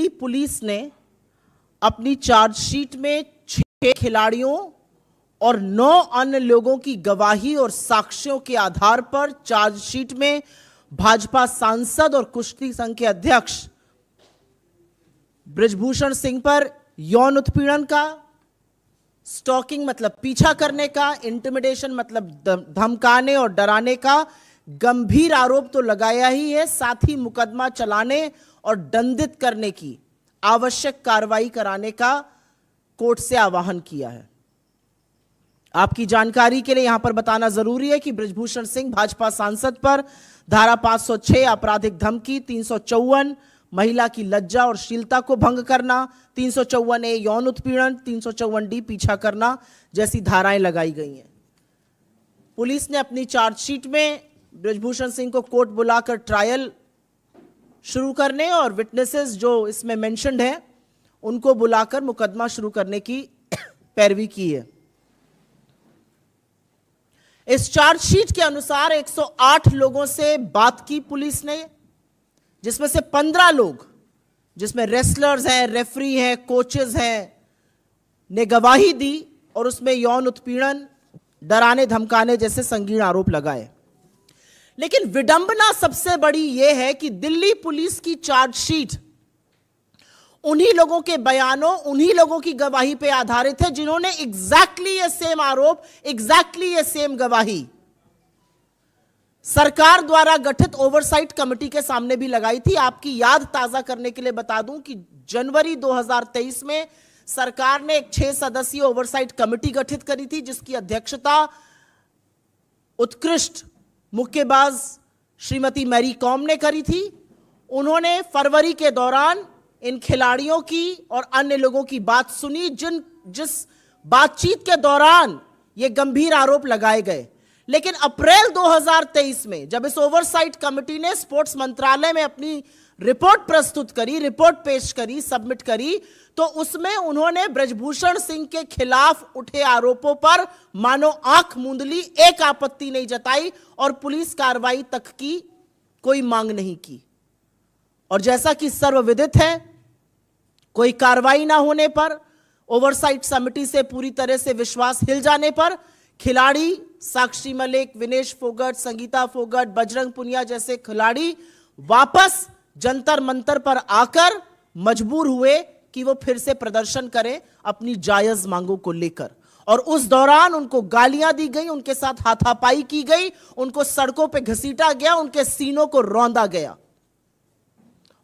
Delhi police ने अपनी chargesheet में 6 खिलाड़ियों और 9 अन्य लोगों की गवाही और साक्ष्यों के आधार पर चार्जशीट में भाजपा सांसद और कुश्ती संघ के अध्यक्ष बृजभूषण सिंह पर यौन उत्पीड़न का, स्टॉकिंग मतलब पीछा करने का, इंटिमिडेशन मतलब धमकाने और डराने का गंभीर आरोप तो लगाया ही है, साथ ही मुकदमा चलाने और दंडित करने की आवश्यक कार्रवाई कराने का कोर्ट से आह्वान किया है। आपकी जानकारी के लिए यहां पर बताना जरूरी है कि बृजभूषण सिंह भाजपा सांसद पर धारा 506 आपराधिक धमकी, 354 महिला की लज्जा और शीलता को भंग करना, 354A यौन उत्पीड़न, 354D पीछा करना जैसी धाराएं लगाई गई हैं। पुलिस ने अपनी चार्जशीट में बृजभूषण सिंह को कोर्ट बुलाकर ट्रायल शुरू करने और विटनेसेस जो इसमें मेंशन्ड है उनको बुलाकर मुकदमा शुरू करने की पैरवी की है। इस चार्जशीट के अनुसार 108 लोगों से बात की पुलिस ने, जिसमें से 15 लोग, जिसमें रेसलर्स हैं, रेफरी हैं, कोचेस हैं, ने गवाही दी और उसमें यौन उत्पीड़न, डराने धमकाने जैसे संगीन आरोप लगाए। लेकिन विडंबना सबसे बड़ी यह है कि दिल्ली पुलिस की चार्जशीट उन्हीं लोगों के बयानों, उन्हीं लोगों की गवाही पर आधारित है जिन्होंने एग्जैक्टली ये सेम आरोप, एग्जैक्टली ये सेम गवाही सरकार द्वारा गठित ओवरसाइट कमेटी के सामने भी लगाई थी। आपकी याद ताजा करने के लिए बता दूं कि जनवरी 2023 में सरकार ने एक 6 सदस्यीय ओवरसाइट कमेटी गठित करी थी, जिसकी अध्यक्षता उत्कृष्ट मुक्केबाज श्रीमती मैरी कॉम ने करी थी। उन्होंने फरवरी के दौरान इन खिलाड़ियों की और अन्य लोगों की बात सुनी, जिस बातचीत के दौरान ये गंभीर आरोप लगाए गए। लेकिन अप्रैल 2023 में जब इस ओवरसाइट कमेटी ने स्पोर्ट्स मंत्रालय में अपनी रिपोर्ट प्रस्तुत करी, रिपोर्ट पेश करी, सबमिट करी, तो उसमें उन्होंने बृजभूषण सिंह के खिलाफ उठे आरोपों पर मानो आंख मूंद ली, एक आपत्ति नहीं जताई और पुलिस कार्रवाई तक की कोई मांग नहीं की। और जैसा कि सर्वविदित है, कोई कार्रवाई ना होने पर, ओवरसाइट समिति से पूरी तरह से विश्वास हिल जाने पर खिलाड़ी साक्षी मलिक, विनेश फोगट, संगीता फोगट, बजरंग पुनिया जैसे खिलाड़ी वापस जंतर मंतर पर आकर मजबूर हुए कि वो फिर से प्रदर्शन करें अपनी जायज मांगों को लेकर। और उस दौरान उनको गालियां दी गई, उनके साथ हाथापाई की गई, उनको सड़कों पे घसीटा गया, उनके सीनों को रौंदा गया।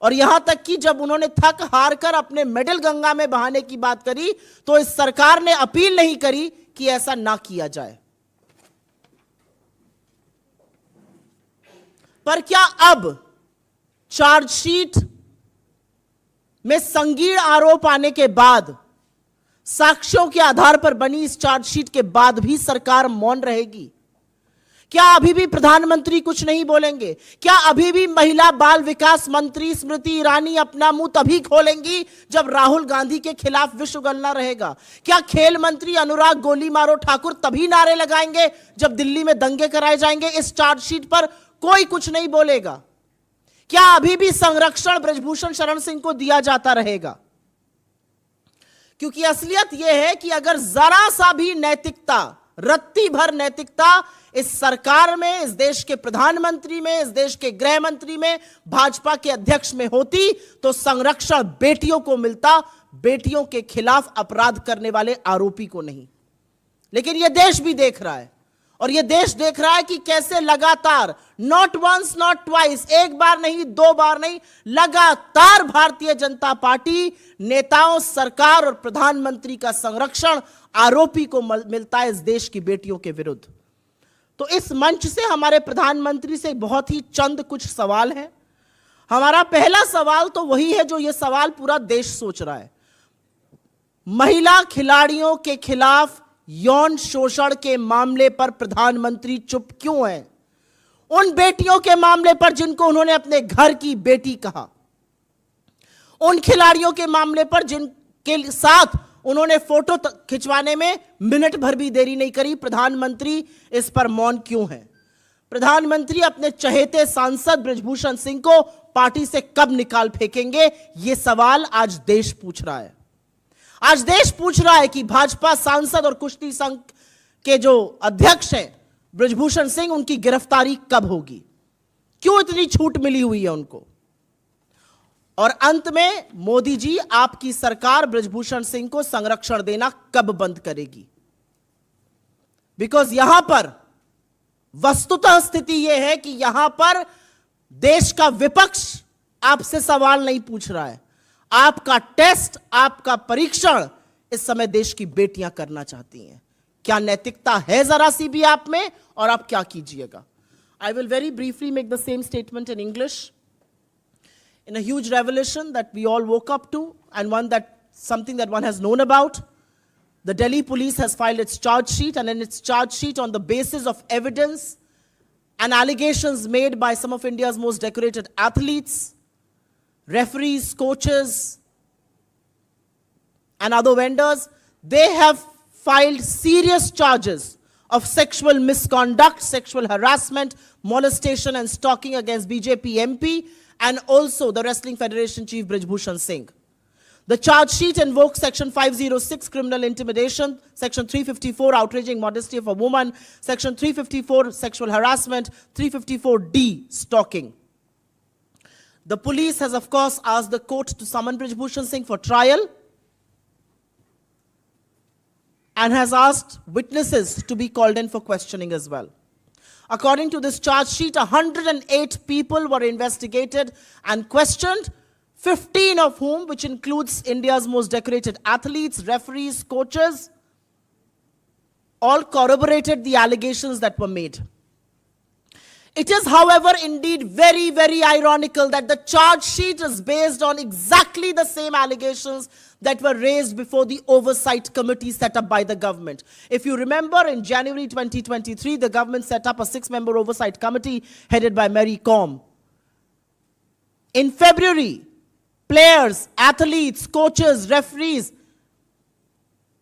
और यहां तक कि जब उन्होंने थक हार कर अपने मेडल गंगा में बहाने की बात करी तो इस सरकार ने अपील नहीं करी कि ऐसा ना किया जाए। पर क्या अब चार्जशीट में संगीन आरोप आने के बाद, साक्ष्यों के आधार पर बनी इस चार्जशीट के बाद भी सरकार मौन रहेगी? क्या अभी भी प्रधानमंत्री कुछ नहीं बोलेंगे? क्या अभी भी महिला बाल विकास मंत्री स्मृति ईरानी अपना मुंह तभी खोलेंगी जब राहुल गांधी के खिलाफ विश्व गणना रहेगा? क्या खेल मंत्री अनुराग गोली मारो ठाकुर तभी नारे लगाएंगे जब दिल्ली में दंगे कराए जाएंगे? इस चार्जशीट पर कोई कुछ नहीं बोलेगा। क्या अभी भी संरक्षण बृजभूषण शरण सिंह को दिया जाता रहेगा? क्योंकि असलियत यह है कि अगर जरा सा भी नैतिकता, रत्ती भर नैतिकता इस सरकार में, इस देश के प्रधानमंत्री में, इस देश के गृह मंत्री में, भाजपा के अध्यक्ष में होती तो संरक्षण बेटियों को मिलता, बेटियों के खिलाफ अपराध करने वाले आरोपी को नहीं। लेकिन यह देश भी देख रहा है, और यह देश देख रहा है कि कैसे लगातार, नॉट वंस नॉट ट्वाइस, एक बार नहीं, 2 बार नहीं, लगातार भारतीय जनता पार्टी नेताओं, सरकार और प्रधानमंत्री का संरक्षण आरोपी को मिलता है इस देश की बेटियों के विरुद्ध। तो इस मंच से हमारे प्रधानमंत्री से बहुत ही चंद कुछ सवाल हैं। हमारा पहला सवाल तो वही है जो यह सवाल पूरा देश सोच रहा है। महिला खिलाड़ियों के खिलाफ यौन शोषण के मामले पर प्रधानमंत्री चुप क्यों हैं? उन बेटियों के मामले पर जिनको उन्होंने अपने घर की बेटी कहा, उन खिलाड़ियों के मामले पर जिनके साथ उन्होंने फोटो खिंचवाने में मिनट भर भी देरी नहीं करी, प्रधानमंत्री इस पर मौन क्यों है? प्रधानमंत्री अपने चहेते सांसद बृजभूषण सिंह को पार्टी से कब निकाल फेंकेंगे? यह सवाल आज देश पूछ रहा है। आज देश पूछ रहा है कि भाजपा सांसद और कुश्ती संघ के जो अध्यक्ष हैं बृजभूषण सिंह, उनकी गिरफ्तारी कब होगी? क्यों इतनी छूट मिली हुई है उनको? और अंत में मोदी जी, आपकी सरकार बृजभूषण सिंह को संरक्षण देना कब बंद करेगी? बिकॉज यहां पर वस्तुतः स्थिति यह है कि यहां पर देश का विपक्ष आपसे सवाल नहीं पूछ रहा है। आपका टेस्ट, आपका परीक्षण इस समय देश की बेटियां करना चाहती हैं। क्या नैतिकता है जरा सी भी आप में, और आप क्या कीजिएगा? I will very briefly make the same statement in English. In a huge revelation that we all woke up to, and something that one has known about, the Delhi police has filed its charge sheet, and in its charge sheet, on the basis of evidence and allegations made by some of India's most decorated athletes, referees, coaches, and other vendors, they have filed serious charges of sexual misconduct, sexual harassment, molestation, and stalking against BJP MP, and also the Wrestling Federation Chief Brijbhushan Singh. The charge sheet invokes Section 506, criminal intimidation, Section 354, outraging modesty of a woman, Section 354, sexual harassment, 354D, stalking. The police has, of course, asked the court to summon Brijbhushan Singh for trial and has asked witnesses to be called in for questioning as well. According to this charge sheet, 108 people were investigated and questioned, 15 of whom, which includes India's most decorated athletes, referees, coaches, all corroborated the allegations that were made. It is, however, indeed very, very ironical that the charge sheet is based on exactly the same allegations that were raised before the oversight committee set up by the government. If you remember, in January 2023, the government set up a 6-member oversight committee headed by Mary Kom. In February, players, athletes, coaches, referees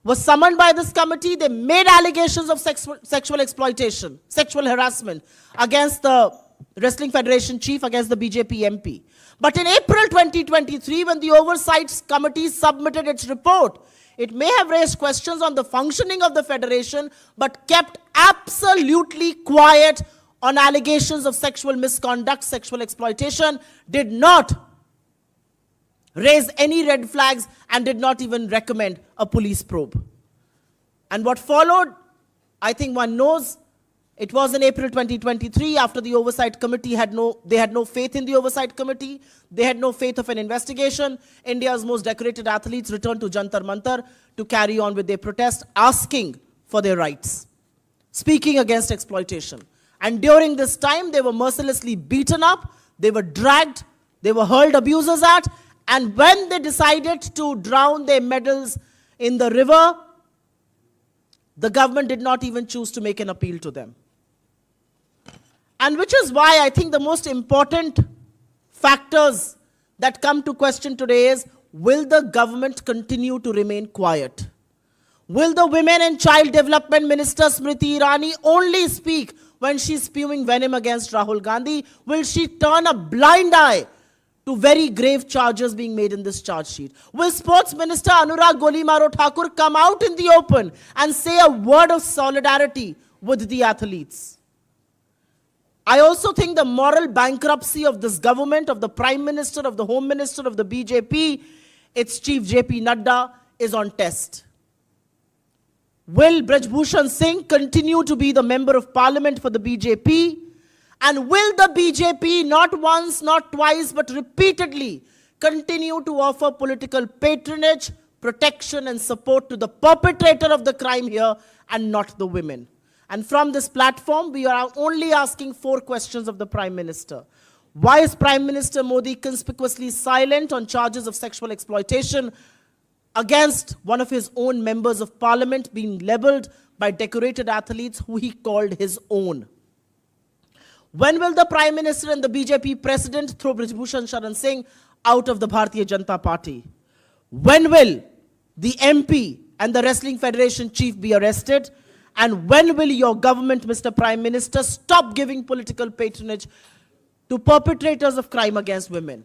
were summoned by this committee. They made allegations of sexual exploitation, sexual harassment against the Wrestling Federation chief, against the BJP MP. But in April 2023, when the Oversight Committee submitted its report, it may have raised questions on the functioning of the federation, but kept absolutely quiet on allegations of sexual misconduct, sexual exploitation, did not raise any red flags, and did not even recommend a police probe. And what followed, I think one knows. It was in April 2023, after the Oversight Committee had no faith in the Oversight Committee. They had no faith of an investigation. India's most decorated athletes returned to Jantar Mantar to carry on with their protest, asking for their rights, speaking against exploitation. And during this time, they were mercilessly beaten up, they were dragged, they were hurled abuses at, and when they decided to drown their medals in the river, the government did not even choose to make an appeal to them. And which is why I think the most important factors that come to question today is, will the government continue to remain quiet? Will the Women and Child Development Minister Smriti Irani only speak when she's spewing venom against Rahul Gandhi? Will she turn a blind eye to very grave charges being made in this charge sheet? Will Sports Minister Anurag Golimaro Thakur come out in the open and say a word of solidarity with the athletes? I also think the moral bankruptcy of this government, of the Prime Minister, of the Home Minister, of the BJP, its Chief JP Nadda, is on test. Will Brijbhushan Singh continue to be the Member of Parliament for the BJP? And will the BJP not once, not twice, but repeatedly continue to offer political patronage, protection, and support to the perpetrator of the crime here and not the women? And from this platform, we are only asking 4 questions of the Prime Minister. Why is Prime Minister Modi conspicuously silent on charges of sexual exploitation against one of his own members of parliament being labeled by decorated athletes who he called his own? When will the Prime Minister and the BJP President throw Brijbhushan Sharan Singh out of the Bharatiya Janata Party? When will the MP and the Wrestling Federation chief be arrested? And when will your government, Mr. Prime Minister, stop giving political patronage to perpetrators of crime against women?